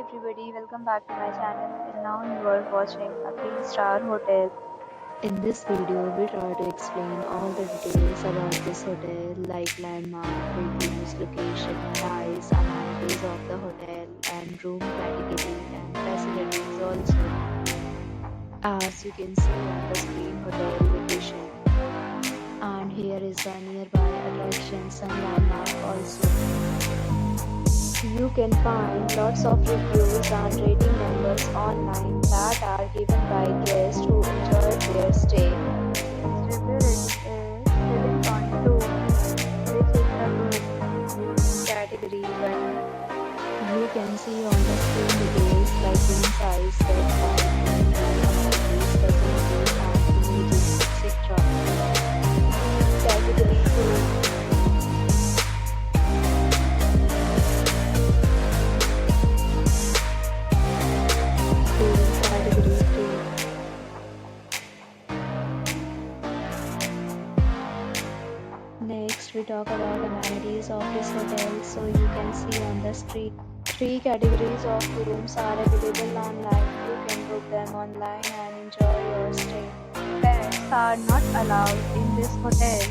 everybody, welcome back to my channel and now you are watching a 3-star hotel. In this video, we try to explain all the details about this hotel like landmark, reviews, location, price, amenities of the hotel and room category and facilities also. As you can see on the screen, hotel location. And here is the nearby attractions and landmark also. You can find lots of reviews and rating numbers online that are given by guests who enjoyed their stay. Its review rating is 7.2, which is a good category 1. You can see on the screen details like room size, bed size, amenities, facilities, and images, etc. Category 2. Category 3. Next, we talk about amenities of this hotel. So you can see on the street, 3 categories of rooms are available online. You can book them online and enjoy your stay. Pets are not allowed in this hotel.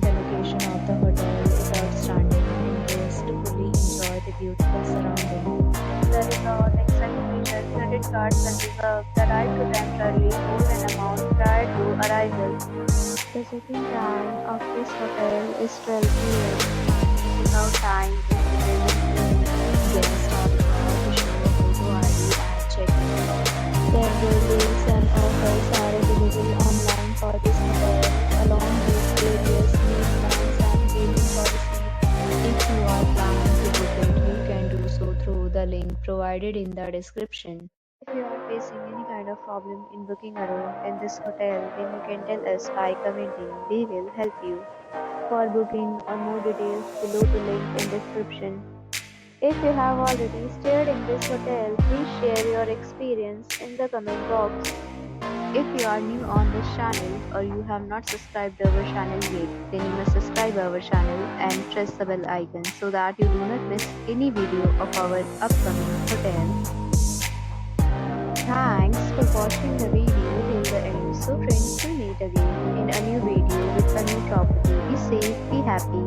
The location of the hotel is outstanding and guests fully enjoy the beautiful surroundings. The resort accepts major credit cards and reserves the right to temporarily hold an amount prior to arrival. The check-in time of this hotel is 12 p.m. Checkout time is 11 p.m. Guests are required to show a photo ID at check-in. Several deals and offers are available online for this hotel, along with various meal plans and gaming policies. If you are planning to book it, you can do so through the link provided in the description. If you are facing any kind of problem in booking a room in this hotel, then you can tell us by commenting. We will help you. For booking or more details, below the link in description. If you have already stayed in this hotel, please share your experience in the comment box. If you are new on this channel or you have not subscribed our channel yet, then you must subscribe our channel and press the bell icon so that you do not miss any video of our upcoming hotel. Thanks for watching the video till the end. So friends, we'll meet again in a new video with a new property. Be safe, be happy.